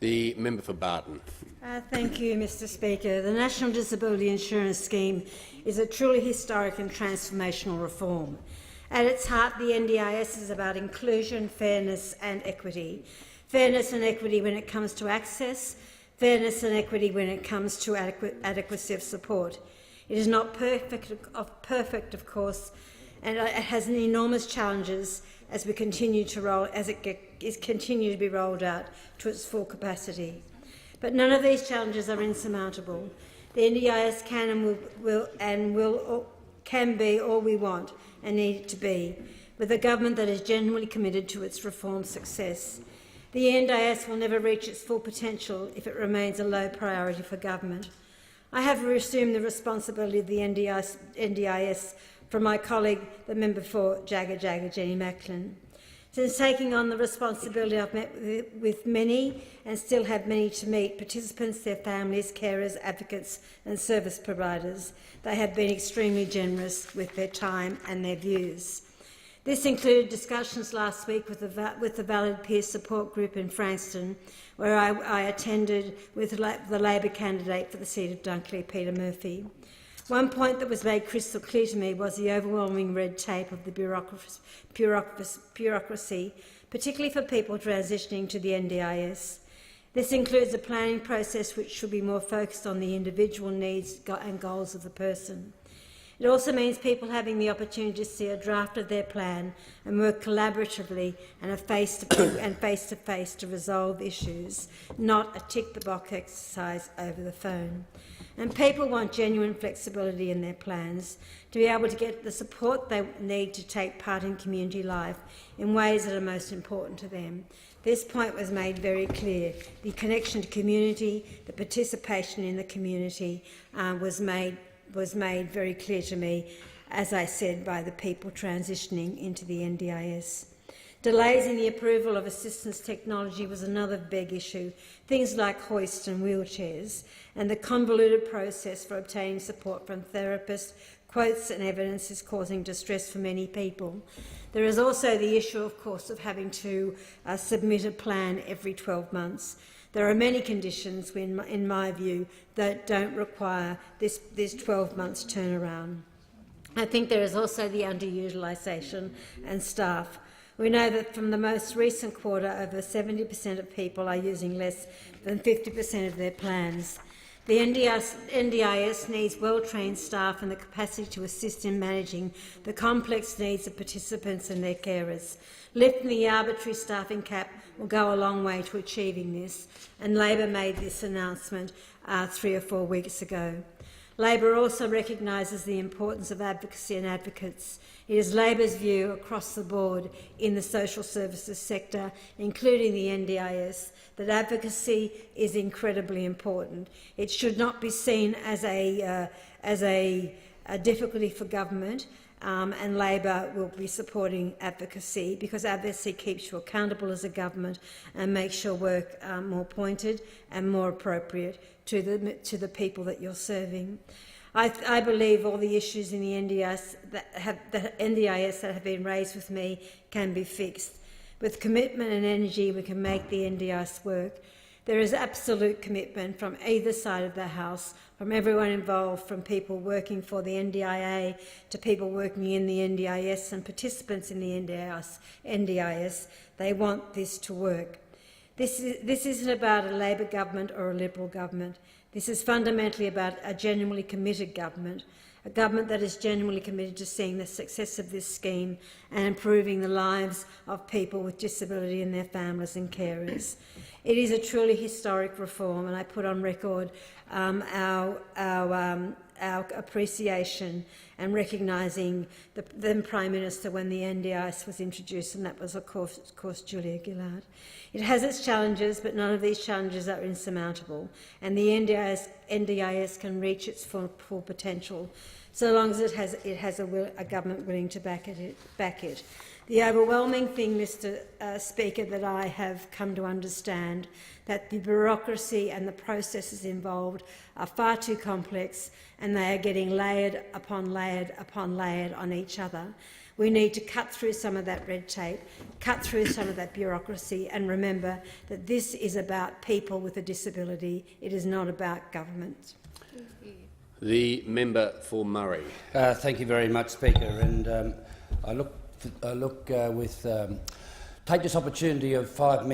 The member for Barton. Thank you, Mr Speaker. The National Disability Insurance Scheme is a truly historic and transformational reform. At its heart, the NDIS is about inclusion, fairness and equity. Fairness and equity when it comes to access, fairness and equity when it comes to adequacy of support. It is not perfect, of course, and it has enormous challenges as we continue to continue to be rolled out to its full capacity. But none of these challenges are insurmountable. The NDIS can be all we want and need it to be, with a government that is genuinely committed to its reform success. The NDIS will never reach its full potential if it remains a low priority for government. I have assumed the responsibility of the NDIS from my colleague, the member for Jagga, Jenny Macklin. Since taking on the responsibility, I've met with many and still have many to meet participants, their families, carers, advocates and service providers. They have been extremely generous with their time and their views. This included discussions last week with the Valid Peer Support Group in Frankston, where I attended with the Labor candidate for the seat of Dunkley, Peter Murphy. One point that was made crystal clear to me was the overwhelming red tape of the bureaucracy, particularly for people transitioning to the NDIS. This includes a planning process which should be more focused on the individual needs and goals of the person. It also means people having the opportunity to see a draft of their plan and work collaboratively and face-to-face to resolve issues, not a tick-the-box exercise over the phone. And people want genuine flexibility in their plans, to be able to get the support they need to take part in community life in ways that are most important to them. This point was made very clear. The connection to community, the participation in the community was made very clear to me, as I said, by the people transitioning into the NDIS. Delays in the approval of assistance technology was another big issue, things like hoists and wheelchairs, and the convoluted process for obtaining support from therapists, quotes and evidence is causing distress for many people. There is also the issue, of course, of having to submit a plan every 12 months. There are many conditions, in my view, that don't require this 12 months turnaround. I think there is also the underutilisation and staff. We know that from the most recent quarter, over 70% of people are using less than 50% of their plans. The NDIS needs well-trained staff and the capacity to assist in managing the complex needs of participants and their carers. Lifting the arbitrary staffing cap will go a long way to achieving this, and Labor made this announcement 3 or 4 weeks ago. Labor also recognises the importance of advocacy and advocates. It is Labor's view across the board in the social services sector, including the NDIS, that advocacy is incredibly important. It should not be seen as a difficulty for government, and Labor will be supporting advocacy because advocacy keeps you accountable as a government and makes your work more pointed and more appropriate to the people that you're serving. I believe all the issues in the NDIS that have been raised with me can be fixed. With commitment and energy, we can make the NDIS work. There is absolute commitment from either side of the House, from everyone involved, from people working for the NDIA to people working in the NDIS and participants in the NDIS. They want this to work. This isn't about a Labor government or a Liberal government. This is fundamentally about a genuinely committed government, a government that is genuinely committed to seeing the success of this scheme and improving the lives of people with disability and their families and carers. It is a truly historic reform, and I put on record our appreciation and recognising the Prime Minister when the NDIS was introduced, and that was, of course, Julia Gillard. It has its challenges, but none of these challenges are insurmountable, and the NDIS can reach its full potential so long as it has a government willing to back it. The overwhelming thing, Mr. Speaker, that I have come to understand, that the bureaucracy and the processes involved are far too complex, and they are getting layered upon layered upon layered on each other. We need to cut through some of that red tape, cut through some of that bureaucracy, and remember that this is about people with a disability. It is not about government. The member for Murray. Thank you very much, Speaker. And take this opportunity of 5 minutes